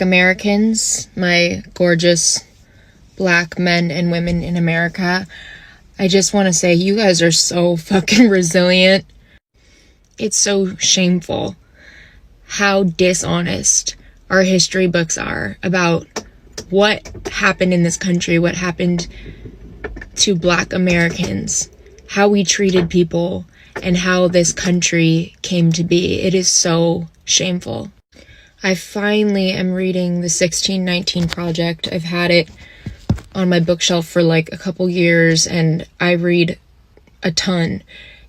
Americans, my gorgeous black men and women in America, I just want to say you guys are so fucking resilient. It's so shameful how dishonest our history books are about what happened in this country, what happened to black Americans, how we treated people, and how this country came to be. It is so shameful. I finally am reading the 1619 Project. I've had it on my bookshelf for like a couple years, and I read a ton.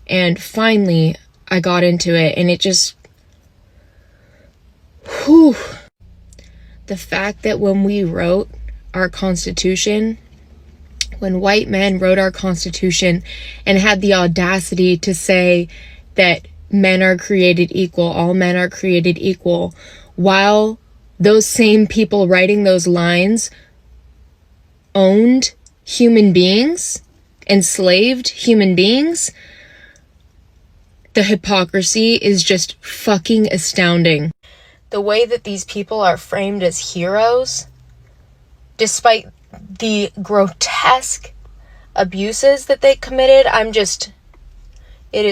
And finally, I got into it, and it just... whew. The fact that when we wrote our Constitution, when white men wrote our Constitution and had the audacity to say that men are created equal, all men are created equal, while those same people writing those lines owned human beings, enslaved human beings, the hypocrisy is just fucking astounding. The way that these people are framed as heroes, despite the grotesque abuses that they committed, it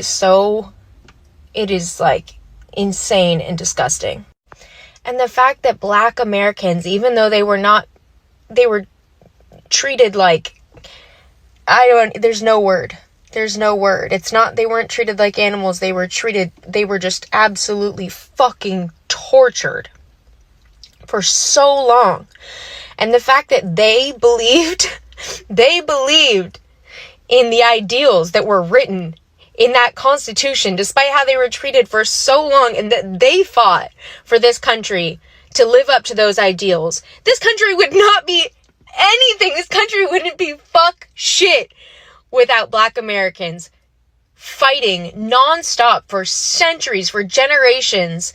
is like insane and disgusting. And the fact that black Americans, even though they were treated like, there's no word. It's not, they weren't treated like animals. They were just absolutely fucking tortured for so long. And the fact that they believed in the ideals that were written in that Constitution, despite how they were treated for so long, and that they fought for this country to live up to those ideals, this country would not be anything. This country wouldn't be fuck shit without black Americans fighting nonstop for centuries, for generations,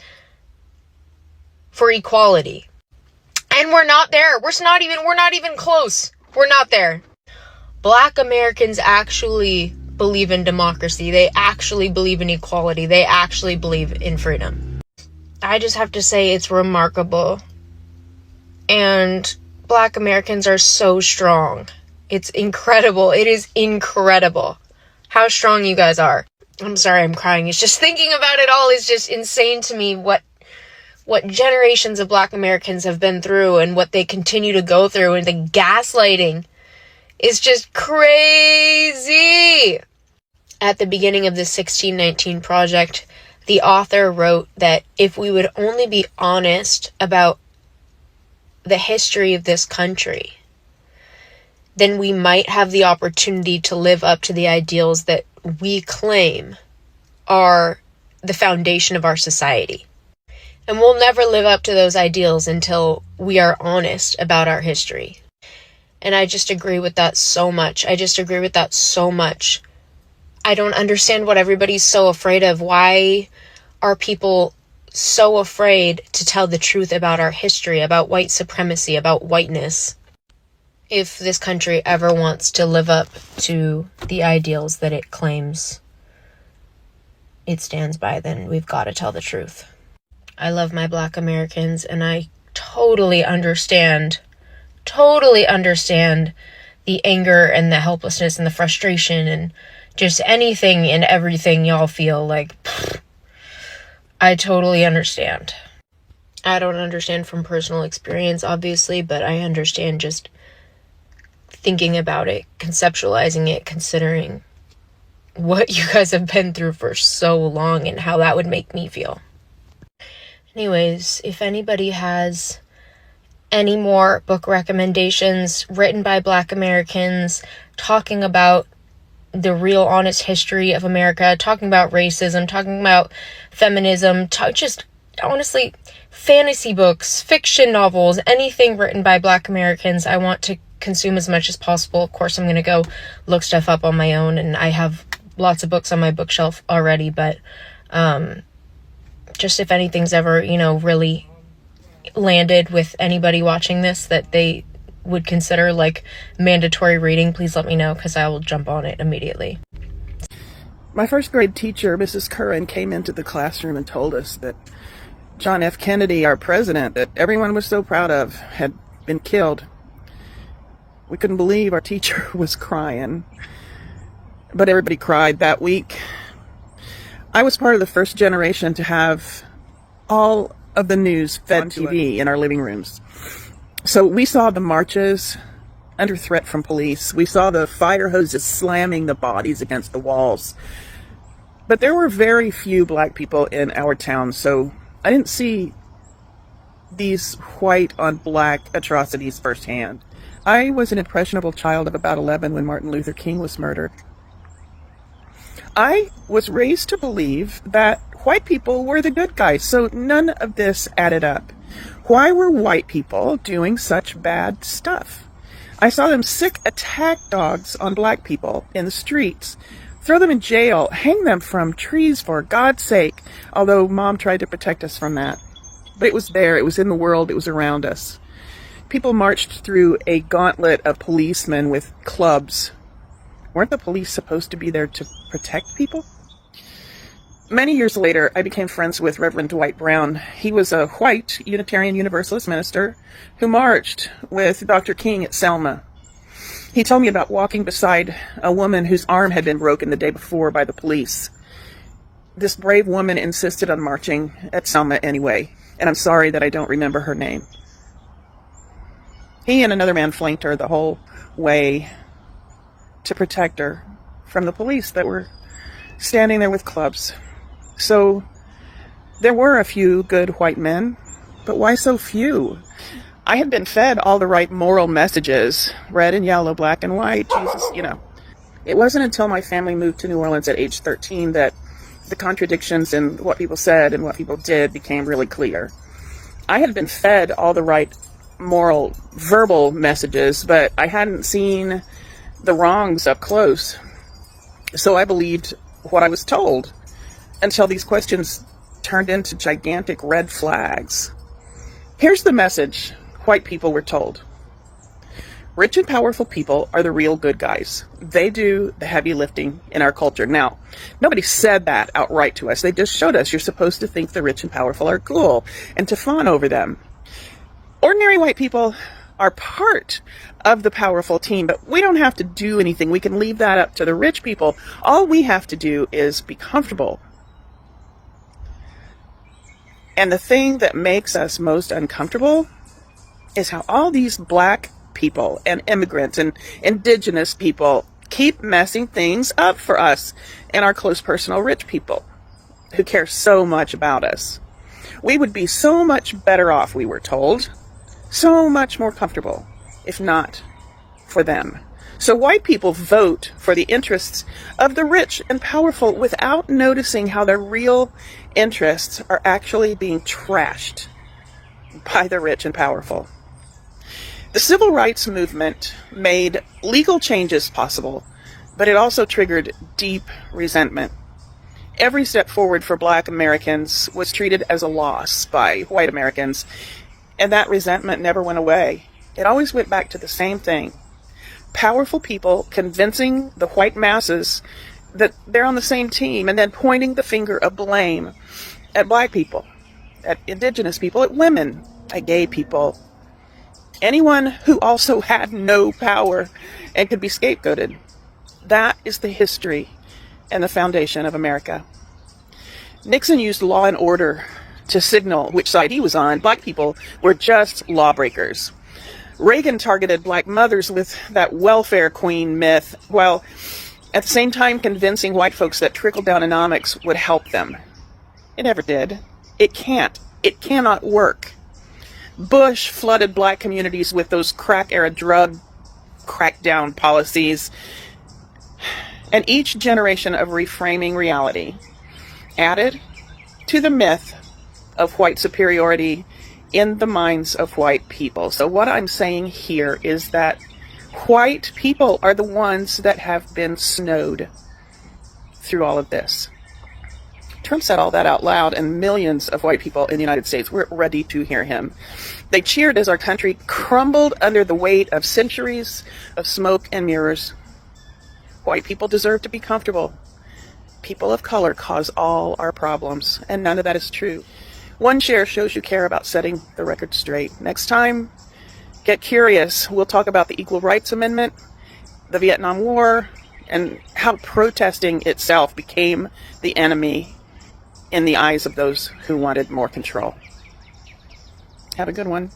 for equality. And we're not there. We're not even close. We're not there. Black Americans actually believe in democracy. They actually believe in equality. They actually believe in freedom. I just have to say it's remarkable. And black Americans are so strong. It's incredible. It is incredible how strong you guys are. I'm sorry I'm crying. It's just thinking about it all is just insane to me, what generations of black Americans have been through and what they continue to go through, and the gaslighting is just crazy. At the beginning of the 1619 Project, the author wrote that if we would only be honest about the history of this country, then we might have the opportunity to live up to the ideals that we claim are the foundation of our society. And we'll never live up to those ideals until we are honest about our history. And I just agree with that so much. I don't understand what everybody's so afraid of. Why are people so afraid to tell the truth about our history, about white supremacy, about whiteness? If this country ever wants to live up to the ideals that it claims it stands by, then we've got to tell the truth. I love my black Americans, and I totally understand the anger and the helplessness and the frustration and just anything and everything y'all feel like. I totally understand. I don't understand from personal experience, obviously, but I understand just thinking about it, conceptualizing it, considering what you guys have been through for so long and how that would make me feel. Anyways, if anybody has any more book recommendations written by black Americans, talking about the real honest history of America, talking about racism, talking about feminism, just honestly, fantasy books, fiction novels, anything written by black Americans, I want to consume as much as possible. Of course, I'm going to go look stuff up on my own, and I have lots of books on my bookshelf already, but just if anything's ever, really landed with anybody watching this that they would consider like mandatory reading, please let me know, because I will jump on it immediately. My first grade teacher, Mrs. Curran, came into the classroom and told us that John F. Kennedy, our president, that everyone was so proud of, had been killed. We couldn't believe our teacher was crying. But everybody cried that week. I was part of the first generation to have all of the news fed on TV in our living rooms. So we saw the marches under threat from police. We saw the fire hoses slamming the bodies against the walls. But there were very few black people in our town, so I didn't see these white on black atrocities firsthand. I was an impressionable child of about 11 when Martin Luther King was murdered. I was raised to believe that white people were the good guys, so none of this added up. Why were white people doing such bad stuff? I saw them sick attack dogs on black people in the streets, throw them in jail, hang them from trees for God's sake, although Mom tried to protect us from that. But it was there, it was in the world, it was around us. People marched through a gauntlet of policemen with clubs. Weren't the police supposed to be there to protect people? Many years later, I became friends with Reverend Dwight Brown. He was a white Unitarian Universalist minister who marched with Dr. King at Selma. He told me about walking beside a woman whose arm had been broken the day before by the police. This brave woman insisted on marching at Selma anyway, and I'm sorry that I don't remember her name. He and another man flanked her the whole way to protect her from the police that were standing there with clubs. So there were a few good white men, but why so few? I had been fed all the right moral messages, red and yellow, black and white, Jesus, It wasn't until my family moved to New Orleans at age 13 that the contradictions in what people said and what people did became really clear. I had been fed all the right moral, verbal messages, but I hadn't seen the wrongs up close. So I believed what I was told until these questions turned into gigantic red flags. Here's the message white people were told. Rich and powerful people are the real good guys. They do the heavy lifting in our culture. Now, nobody said that outright to us. They just showed us you're supposed to think the rich and powerful are cool and to fawn over them. Ordinary white people are part of the powerful team, but we don't have to do anything. We can leave that up to the rich people. All we have to do is be comfortable. And the thing that makes us most uncomfortable is how all these black people and immigrants and indigenous people keep messing things up for us and our close personal rich people who care so much about us. We would be so much better off, we were told, so much more comfortable, if not for them. So white people vote for the interests of the rich and powerful without noticing how their real interests are actually being trashed by the rich and powerful. The civil rights movement made legal changes possible, but it also triggered deep resentment. Every step forward for Black Americans was treated as a loss by white Americans, and that resentment never went away. It always went back to the same thing. Powerful people convincing the white masses that they're on the same team, and then pointing the finger of blame at black people, at indigenous people, at women, at gay people, anyone who also had no power and could be scapegoated. That is the history and the foundation of America. Nixon used law and order to signal which side he was on. Black people were just lawbreakers. Reagan targeted black mothers with that welfare queen myth, while at the same time convincing white folks that trickle-downonomics would help them. It never did. It can't. It cannot work. Bush flooded black communities with those crack-era drug crackdown policies, and each generation of reframing reality added to the myth of white superiority in the minds of white people. So what I'm saying here is that white people are the ones that have been snowed through all of this. Trump said all that out loud, and millions of white people in the United States were ready to hear him. They cheered as our country crumbled under the weight of centuries of smoke and mirrors. White people deserve to be comfortable. People of color cause all our problems, and none of that is true. One share shows you care about setting the record straight. Next time, get curious. We'll talk about the Equal Rights Amendment, the Vietnam War, and how protesting itself became the enemy in the eyes of those who wanted more control. Have a good one.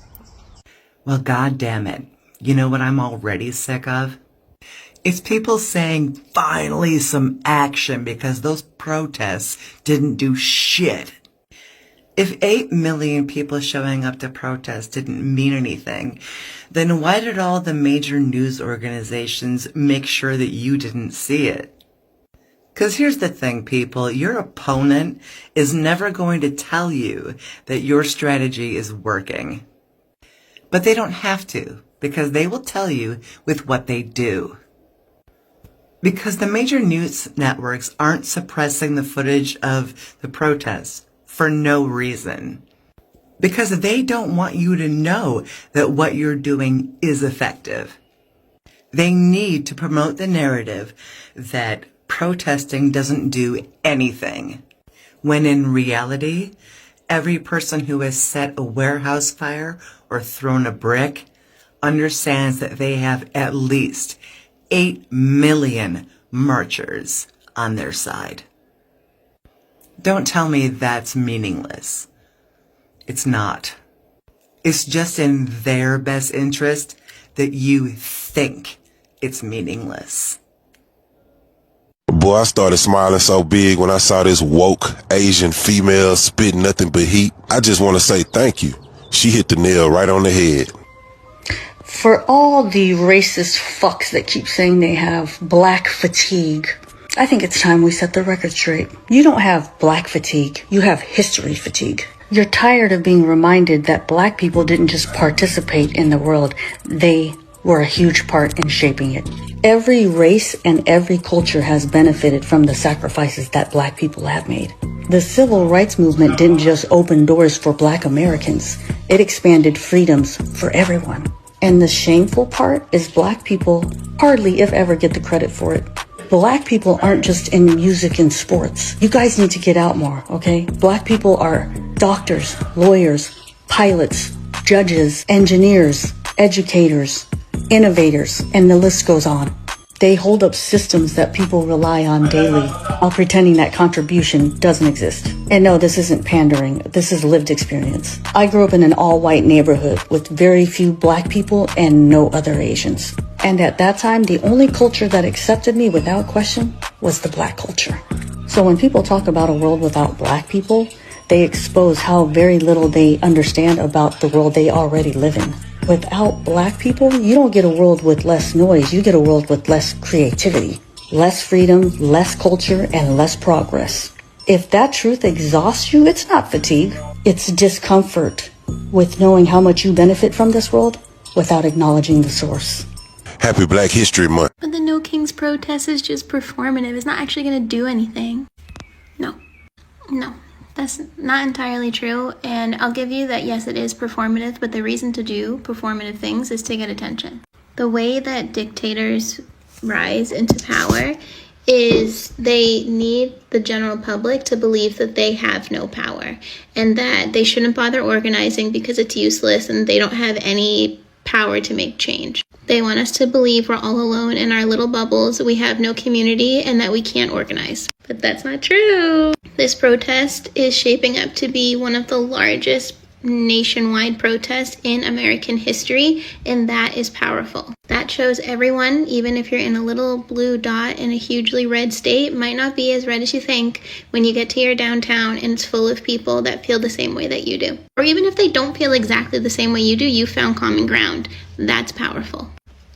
Well, God damn it. You know what I'm already sick of? It's people saying finally some action because those protests didn't do shit. If 8 million people showing up to protest didn't mean anything, then why did all the major news organizations make sure that you didn't see it? Because here's the thing, people. Your opponent is never going to tell you that your strategy is working. But they don't have to, because they will tell you with what they do. Because the major news networks aren't suppressing the footage of the protests for no reason. Because they don't want you to know that what you're doing is effective. They need to promote the narrative that protesting doesn't do anything, when in reality, every person who has set a warehouse fire or thrown a brick understands that they have at least 8 million marchers on their side. Don't tell me that's meaningless. It's not. It's just in their best interest that you think it's meaningless. Boy, I started smiling so big when I saw this woke Asian female spit nothing but heat. I just want to say thank you. She hit the nail right on the head. For all the racist fucks that keep saying they have black fatigue, I think it's time we set the record straight. You don't have black fatigue, you have history fatigue. You're tired of being reminded that black people didn't just participate in the world, they were a huge part in shaping it. Every race and every culture has benefited from the sacrifices that black people have made. The civil rights movement didn't just open doors for black Americans, it expanded freedoms for everyone. And the shameful part is black people hardly, if ever, get the credit for it. Black people aren't just in music and sports. You guys need to get out more, okay? Black people are doctors, lawyers, pilots, judges, engineers, educators, innovators, and the list goes on. They hold up systems that people rely on daily while pretending that contribution doesn't exist. And no, this isn't pandering. This is lived experience. I grew up in an all-white neighborhood with very few black people and no other Asians. And at that time, the only culture that accepted me without question was the black culture. So when people talk about a world without black people, they expose how very little they understand about the world they already live in. Without black people, you don't get a world with less noise, you get a world with less creativity, less freedom, less culture, and less progress. If that truth exhausts you, it's not fatigue, it's discomfort with knowing how much you benefit from this world without acknowledging the source. Happy Black History Month. But the No Kings protest is just performative. It's not actually going to do anything. No. That's not entirely true, and I'll give you that yes, it is performative, but the reason to do performative things is to get attention. The way that dictators rise into power is they need the general public to believe that they have no power and that they shouldn't bother organizing because it's useless and they don't have any power to make change. They want us to believe we're all alone in our little bubbles, we have no community, and that we can't organize. But that's not true. This protest is shaping up to be one of the largest nationwide protests in American history, and that is powerful. That shows everyone, even if you're in a little blue dot in a hugely red state, might not be as red as you think when you get to your downtown and it's full of people that feel the same way that you do. Or even if they don't feel exactly the same way you do, you found common ground. That's powerful.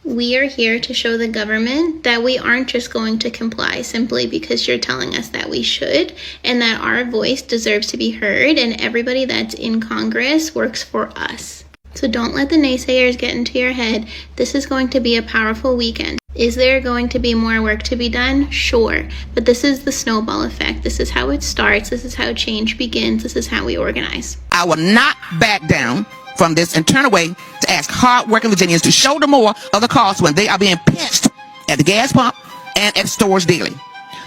We are here to show the government that we aren't just going to comply simply because you're telling us that we should, and that our voice deserves to be heard, and everybody that's in Congress works for us. So don't let the naysayers get into your head. This is going to be a powerful weekend. Is there going to be more work to be done? Sure. But this is the snowball effect. This is how it starts. This is how change begins. This is how we organize. I will not back down from this and turn away to ask hard-working Virginians to shoulder more of the costs when they are being pinched at the gas pump and at stores daily.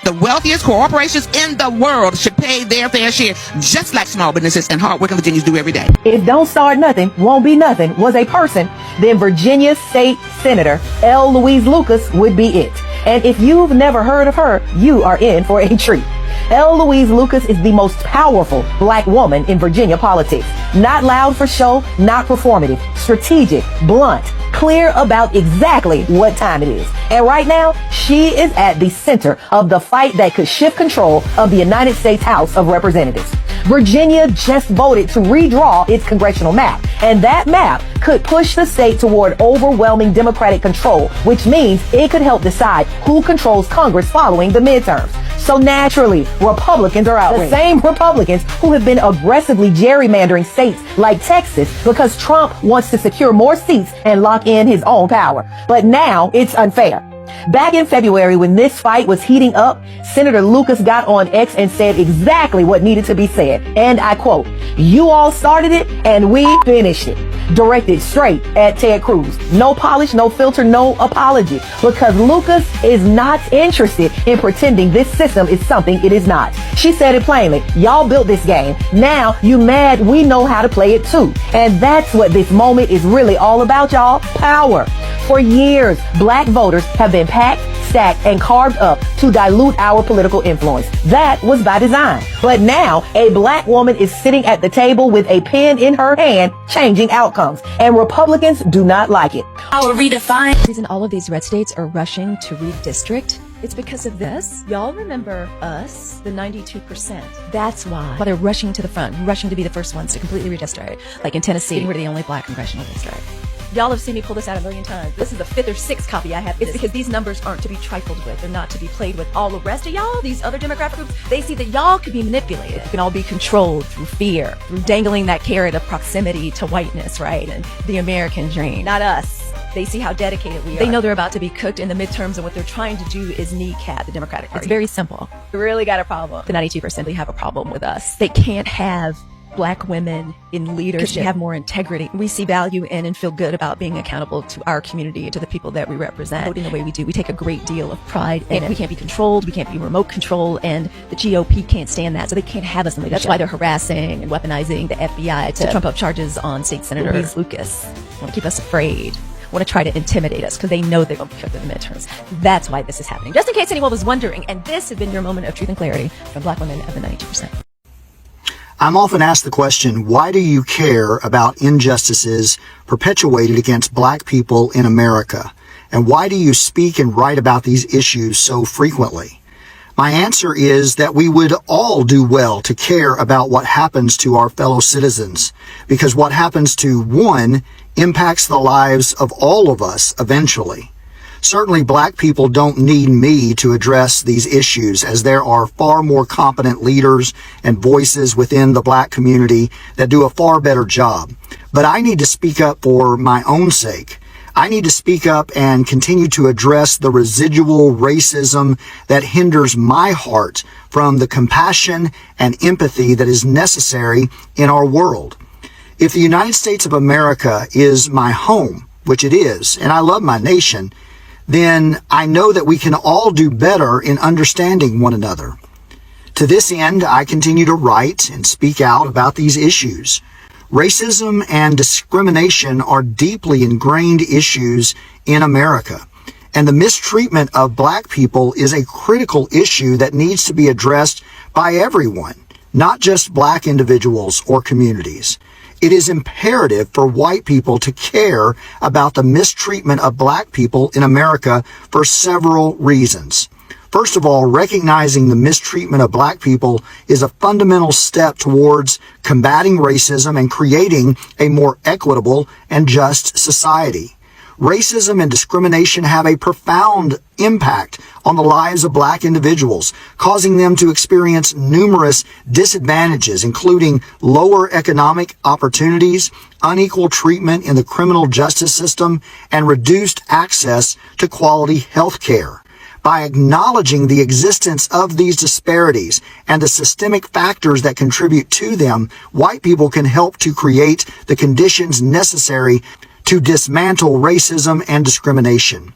The wealthiest corporations in the world should pay their fair share, just like small businesses and hardworking Virginians do every day. If don't start nothing, won't be nothing was a person, then Virginia State Senator L. Louise Lucas would be it. And if you've never heard of her, you are in for a treat. L. Louise Lucas is the most powerful black woman in Virginia politics. Not loud for show, not performative, strategic, blunt, clear about exactly what time it is. And right now, she is at the center of the fight that could shift control of the United States House of Representatives. Virginia just voted to redraw its congressional map, and that map could push the state toward overwhelming Democratic control, which means it could help decide who controls Congress following the midterms. So naturally, Republicans are outraged. The same Republicans who have been aggressively gerrymandering states like Texas because Trump wants to secure more seats and lock in his own power. But now it's unfair. Back in February, when this fight was heating up, Senator Lucas got on X and said exactly what needed to be said. And I quote, "You all started it and we finished it." Directed straight at Ted Cruz. No polish, no filter, no apology. Because Lucas is not interested in pretending this system is something it is not. She said it plainly. Y'all built this game. Now you mad we know how to play it too. And that's what this moment is really all about, y'all. Power. For years, black voters have been packed, stacked, and carved up to dilute our political influence. That was by design. But now, a black woman is sitting at the table with a pen in her hand, changing outcomes. And Republicans do not like it. Our redefine. The reason all of these red states are rushing to redistrict, it's because of this. Y'all remember us, the 92%. That's why they're rushing to the front, rushing to be the first ones to completely redistrict. Like in Tennessee, we're the only black congressional district. Y'all have seen me pull this out a million times. This is the 5th or 6th copy I have. It's because these numbers aren't to be trifled with. They're not to be played with. All the rest of y'all, these other demographic groups, they see that y'all can be manipulated. You can all be controlled through fear, through dangling that carrot of proximity to whiteness, right? And the American dream. Not us. They see how dedicated we are. They know they're about to be cooked in the midterms, and what they're trying to do is kneecap the Democratic Party. It's very simple. We really got a problem. The 92%, they have a problem with us. They can't have black women in leadership have more integrity. We see value in and feel good about being accountable to our community and to the people that we represent. Voting the way we do, we take a great deal of pride in it. We can't be controlled, we can't be remote control, and the GOP can't stand that, so they can't have us in leadership. That's why they're harassing and weaponizing the FBI to trump up charges on State Senator Louise Lucas. They want to keep us afraid. Want to try to intimidate us because they know they're going to be cooked in the midterms. That's why this is happening. Just in case anyone was wondering, and this has been your moment of truth and clarity from black women of the 92%. I'm often asked the question, why do you care about injustices perpetuated against black people in America? And why do you speak and write about these issues so frequently? My answer is that we would all do well to care about what happens to our fellow citizens, because what happens to one impacts the lives of all of us eventually. Certainly, black people don't need me to address these issues, as there are far more competent leaders and voices within the black community that do a far better job. But I need to speak up for my own sake. I need to speak up and continue to address the residual racism that hinders my heart from the compassion and empathy that is necessary in our world. If the United States of America is my home, which it is, and I love my nation, then I know that we can all do better in understanding one another. To this end, I continue to write and speak out about these issues. Racism and discrimination are deeply ingrained issues in America, and the mistreatment of black people is a critical issue that needs to be addressed by everyone, not just black individuals or communities. It is imperative for white people to care about the mistreatment of black people in America for several reasons. First of all, recognizing the mistreatment of black people is a fundamental step towards combating racism and creating a more equitable and just society. Racism and discrimination have a profound impact on the lives of black individuals, causing them to experience numerous disadvantages, including lower economic opportunities, unequal treatment in the criminal justice system, and reduced access to quality health care. By acknowledging the existence of these disparities and the systemic factors that contribute to them, white people can help to create the conditions necessary to dismantle racism and discrimination.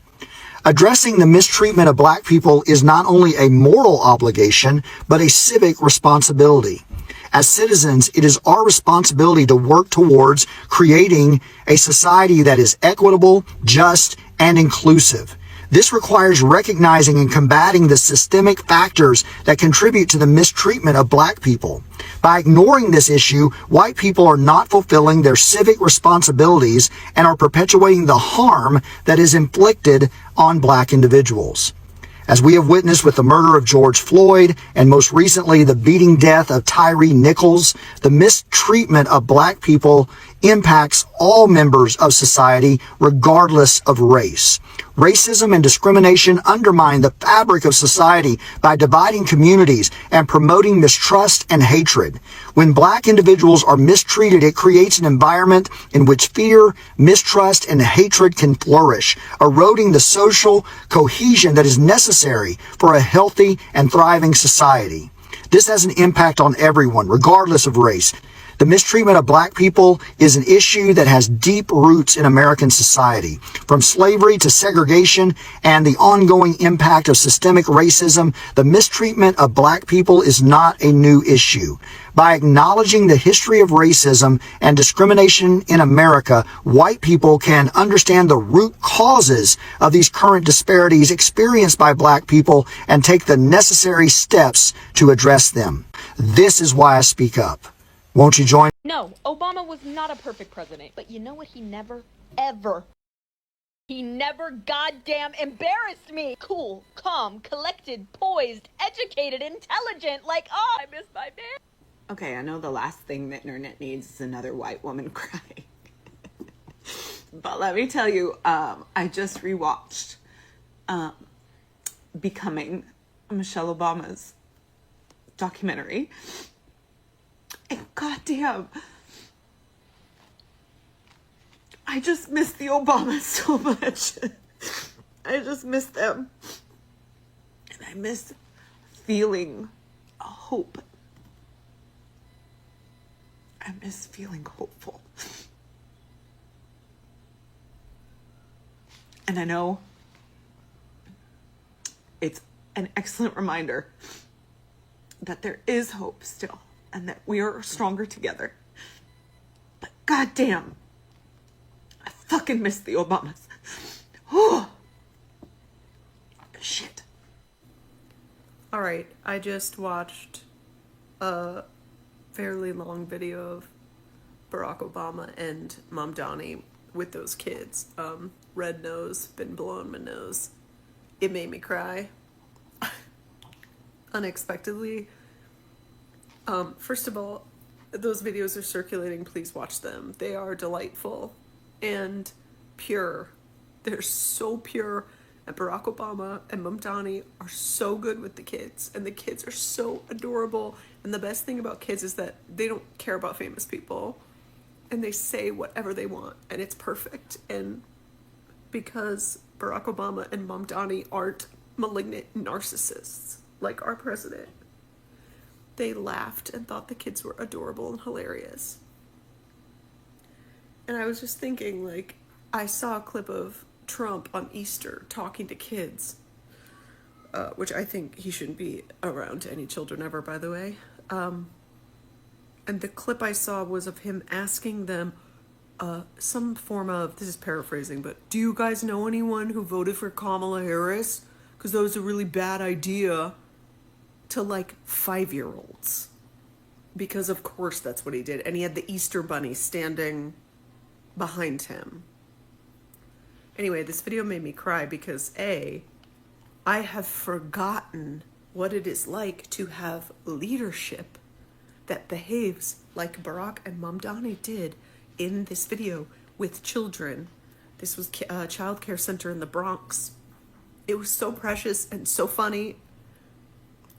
Addressing the mistreatment of black people is not only a moral obligation, but a civic responsibility. As citizens, it is our responsibility to work towards creating a society that is equitable, just, and inclusive. This requires recognizing and combating the systemic factors that contribute to the mistreatment of black people. By ignoring this issue, white people are not fulfilling their civic responsibilities and are perpetuating the harm that is inflicted on black individuals. As we have witnessed with the murder of George Floyd and most recently the beating death of Tyree Nichols, the mistreatment of black people impacts all members of society regardless of race. Racism and discrimination undermine the fabric of society by dividing communities and promoting mistrust and hatred. When black individuals are mistreated, it creates an environment in which fear, mistrust, and hatred can flourish, eroding the social cohesion that is necessary for a healthy and thriving society. This has an impact on everyone, regardless of race. The mistreatment of black people is an issue that has deep roots in American society. From slavery to segregation and the ongoing impact of systemic racism, the mistreatment of black people is not a new issue. By acknowledging the history of racism and discrimination in America, white people can understand the root causes of these current disparities experienced by black people and take the necessary steps to address them. This is why I speak up. Won't you join? No, Obama was not a perfect president. But you know what? He never goddamn embarrassed me. Cool, calm, collected, poised, educated, intelligent. Like, oh, I miss my man. Okay, I know the last thing the internet needs is another white woman crying. But let me tell you, I just rewatched Becoming, Michelle Obama's documentary. And goddamn, I just miss the Obamas so much. I just miss them. And I miss feeling hope. I miss feeling hopeful. And I know it's an excellent reminder that there is hope still. And that we are stronger together. But goddamn, I fucking miss the Obamas. Oh, shit. All right, I just watched a fairly long video of Barack Obama and Mom Donnie with those kids. Red nose, been blowing my nose. It made me cry. Unexpectedly. First of all, those videos are circulating. Please watch them. They are delightful and pure. They're so pure. And Barack Obama and Mom Donnie are so good with the kids. And the kids are so adorable. And the best thing about kids is that they don't care about famous people. And they say whatever they want. And it's perfect. And because Barack Obama and Mom Donnie aren't malignant narcissists like our president, they laughed and thought the kids were adorable and hilarious. And I was just thinking, like, I saw a clip of Trump on Easter talking to kids, which I think he shouldn't be around any children ever, by the way. And the clip I saw was of him asking them some form of, this is paraphrasing, but do you guys know anyone who voted for Kamala Harris? Because that was a really bad idea. To like 5-year-olds, because of course that's what he did. And he had the Easter bunny standing behind him. Anyway, this video made me cry because I have forgotten what it is like to have leadership that behaves like Barack and Mom Donnie did in this video with children. This was a child care center in the Bronx. It was so precious and so funny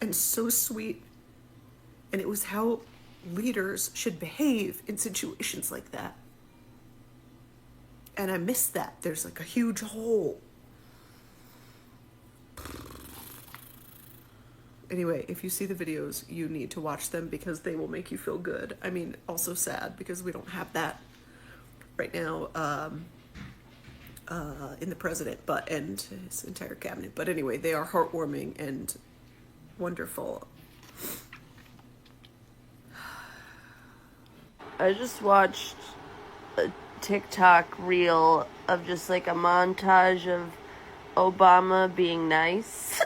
and so sweet. And it was how leaders should behave in situations like that. And I miss that. There's like a huge hole. Anyway, if you see the videos, you need to watch them because they will make you feel good. I mean, also sad because we don't have that right now. in the president, and his entire cabinet. But anyway, they are heartwarming and wonderful. I just watched a TikTok reel of just like a montage of Obama being nice.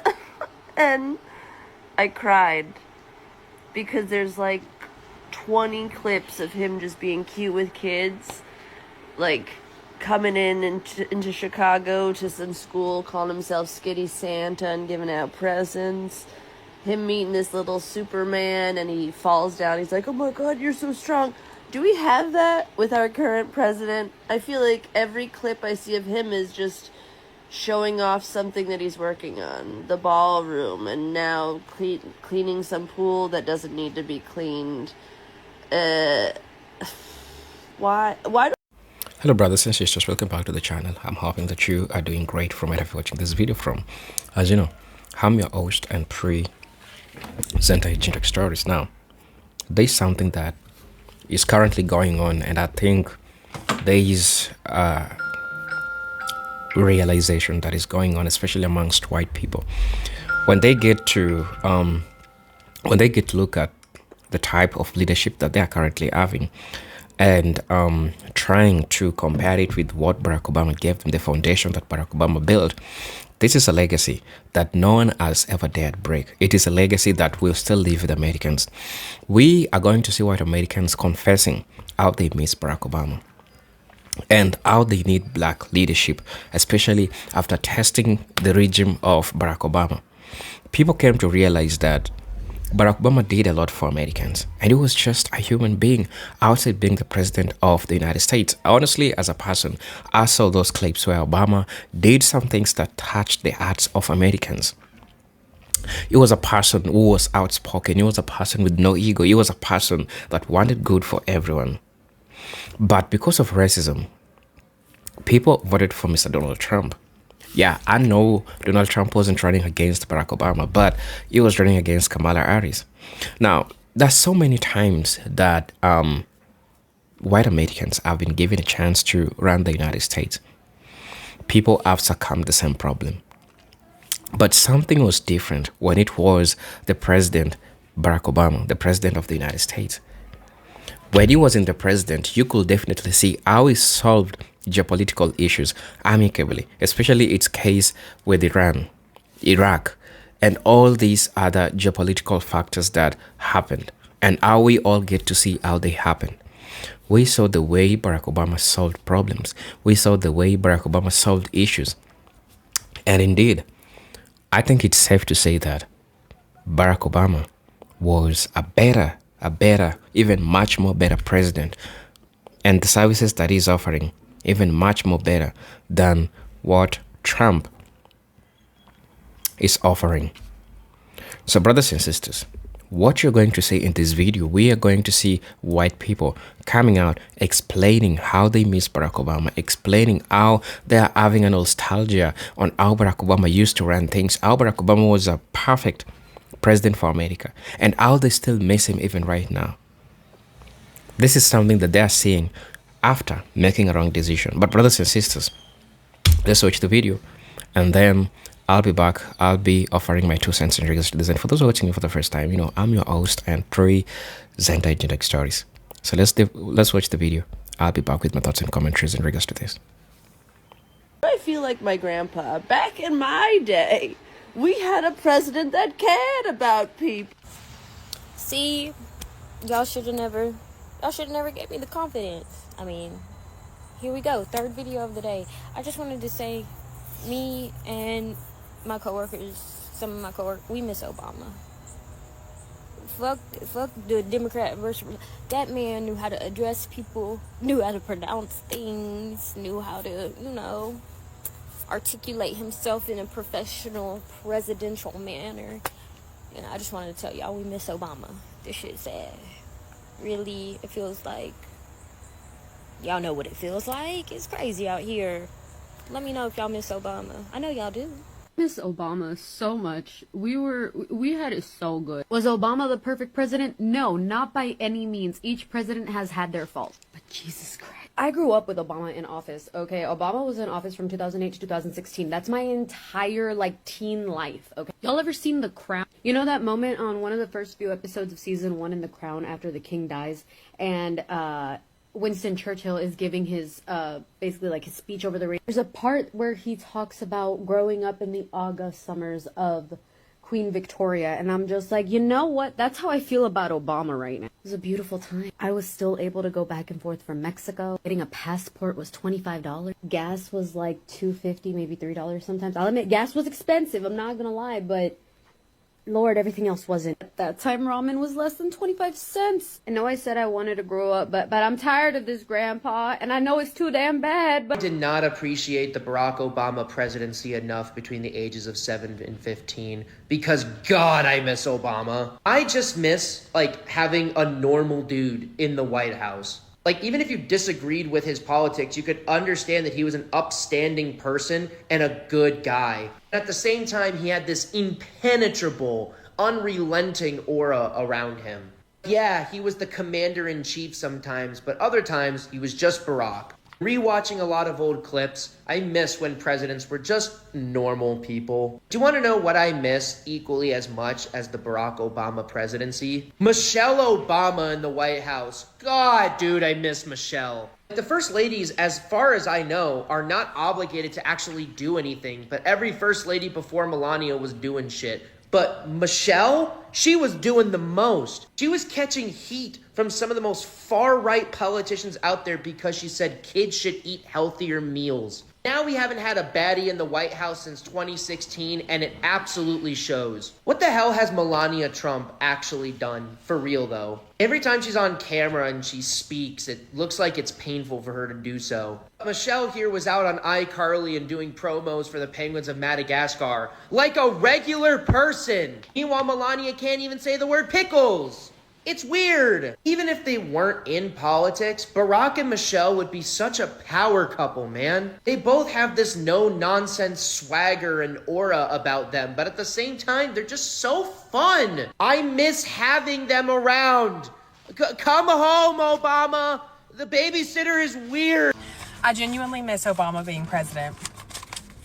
And I cried because there's like 20 clips of him just being cute with kids, like coming into Chicago to some school, calling himself Skitty Santa and giving out presents. Him meeting this little Superman and he falls down. He's like, oh my God, you're so strong. Do we have that with our current president? I feel like every clip I see of him is just showing off something that he's working on. The ballroom, and now cleaning some pool that doesn't need to be cleaned. Why Hello brothers and sisters, welcome back to the channel. I'm hoping that you are doing great from wherever you're watching this video from. As you know, I'm your host and presenter Civic Stories. Now, there's something that is currently going on, and I think there is realization that is going on, especially amongst white people, when they get to look at the type of leadership that they are currently having, and trying to compare it with what Barack Obama gave them, the foundation that Barack Obama built. This is a legacy that no one has ever dared break. It is a legacy that will still live with Americans. We are going to see white Americans confessing how they miss Barack Obama and how they need black leadership, especially after testing the regime of Barack Obama. People came to realize that Barack Obama did a lot for Americans, and he was just a human being outside being the president of the United States. Honestly, as a person, I saw those clips where Obama did some things that touched the hearts of Americans. He was a person who was outspoken. He was a person with no ego. He was a person that wanted good for everyone. But because of racism, people voted for Mr. Donald Trump. Yeah, I know Donald Trump wasn't running against Barack Obama, but he was running against Kamala Harris. Now, there's so many times that white Americans have been given a chance to run the United States. People have succumbed to the same problem. But something was different when it was the president, Barack Obama, the president of the United States. When he was in the president, you could definitely see how he solved geopolitical issues amicably, especially its case with Iran, Iraq, and all these other geopolitical factors that happened, and how we all get to see how they happened. We saw the way Barack Obama solved problems. We saw the way Barack Obama solved issues. And indeed, I think it's safe to say that Barack Obama was a better, even much more better president, and the services that he's offering even much more better than what Trump is offering. So brothers and sisters, what you're going to see in this video, we are going to see white people coming out explaining how they miss Barack Obama, explaining how they are having a nostalgia on how Barack Obama used to run things, how Barack Obama was a perfect president for America, and how they still miss him even right now. This is something that they are seeing after making a wrong decision. But brothers and sisters, let's watch the video, and then I'll be back. I'll be offering my 2 cents in regards to this. And for those who are watching me for the first time, you know, I'm your host and presenter Civic Stories. So let's watch the video. I'll be back with my thoughts and commentaries in regards to this. I feel like my grandpa? Back in my day, we had a president that cared about people. See, y'all should have never gave me the confidence. I mean, here we go, 3rd video of the day. I just wanted to say, me and my coworkers, some of my coworkers, we miss Obama. Fuck the Democrat versus... That man knew how to address people, knew how to pronounce things, knew how to, you know, articulate himself in a professional, presidential manner. You know, I just wanted to tell y'all we miss Obama. This shit's sad. Really, it feels like... Y'all know what it feels like. It's crazy out here. Let me know if y'all miss Obama. I know y'all do. Miss Obama so much. We had it so good. Was Obama the perfect president? No, not by any means. Each president has had their faults. But Jesus Christ. I grew up with Obama in office, okay? Obama was in office from 2008 to 2016. That's my entire, teen life, okay? Y'all ever seen The Crown? You know that moment on one of the first few episodes of season 1 in The Crown after the king dies? And, Winston Churchill is giving his, basically his speech over the radio. There's a part where he talks about growing up in the August summers of Queen Victoria, and I'm just like, you know what? That's how I feel about Obama right now. It was a beautiful time. I was still able to go back and forth from Mexico. Getting a passport was $25. Gas was $2.50, maybe $3 sometimes. I'll admit, gas was expensive, I'm not gonna lie, but Lord, everything else wasn't. At that time, ramen was less than 25 cents. I know I said I wanted to grow up, but I'm tired of this, Grandpa, and I know it's too damn bad, but... I did not appreciate the Barack Obama presidency enough between the ages of 7 and 15, because God, I miss Obama. I just miss, having a normal dude in the White House. Even if you disagreed with his politics, you could understand that he was an upstanding person and a good guy. At the same time, he had this impenetrable, unrelenting aura around him. Yeah, he was the commander-in-chief sometimes, but other times he was just Barack. Rewatching a lot of old clips, I miss when presidents were just normal people. Do you want to know what I miss equally as much as the Barack Obama presidency? Michelle Obama in the White House. God, dude, I miss Michelle. The first ladies, as far as I know, are not obligated to actually do anything, but every first lady before Melania was doing shit. But Michelle, she was doing the most. She was catching heat from some of the most far-right politicians out there because she said kids should eat healthier meals. Now we haven't had a baddie in the White House since 2016, and it absolutely shows. What the hell has Melania Trump actually done? For real, though. Every time she's on camera and she speaks, it looks like it's painful for her to do so. Michelle here was out on iCarly and doing promos for the Penguins of Madagascar like a regular person. Meanwhile, Melania can't even say the word pickles. It's weird. Even if they weren't in politics, Barack and Michelle would be such a power couple, man. They both have this no-nonsense swagger and aura about them, but at the same time, they're just so fun. I miss having them around. Come home, Obama. The babysitter is weird. I genuinely miss Obama being president.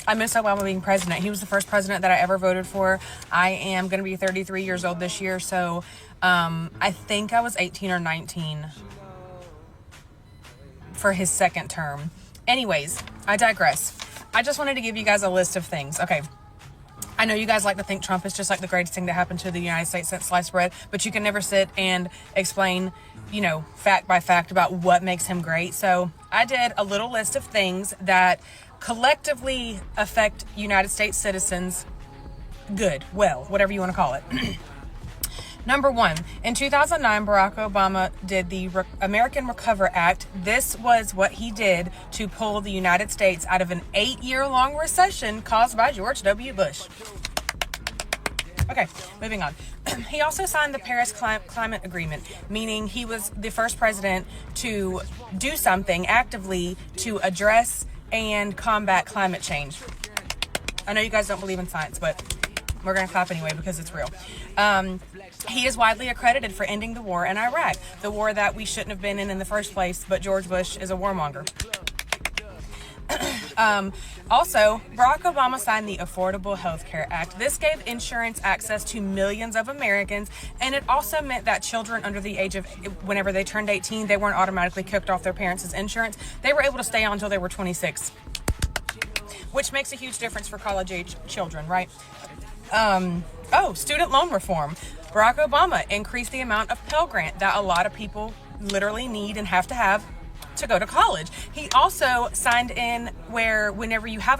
I miss Obama being president. He was the first president that I ever voted for. I am going to be 33 years old this year, so I think I was 18 or 19 for his second term. Anyways, I digress. I just wanted to give you guys a list of things. Okay. I know you guys like to think Trump is just the greatest thing to happen to the United States since sliced bread, but you can never sit and explain, fact by fact about what makes him great. So I did a little list of things that collectively affect United States citizens good, well, whatever you want to call it. Number 1, in 2009, Barack Obama did the American Recover Act. This was what he did to pull the United States out of an 8-year-long recession caused by George W. Bush. Okay, moving on. He also signed the Paris Climate Agreement, meaning he was the first president to do something actively to address and combat climate change. I know you guys don't believe in science, but we're going to clap anyway because it's real. He is widely accredited for ending the war in Iraq, the war that we shouldn't have been in the first place, but George Bush is a warmonger. Also, Barack Obama signed the Affordable Health Care Act. This gave insurance access to millions of Americans, and it also meant that children under the age of, whenever they turned 18, they weren't automatically kicked off their parents' insurance. They were able to stay on until they were 26, which makes a huge difference for college-age children, right? Student loan reform. Barack Obama increased the amount of Pell Grant that a lot of people literally need and have to go to college. He also signed in where whenever you have a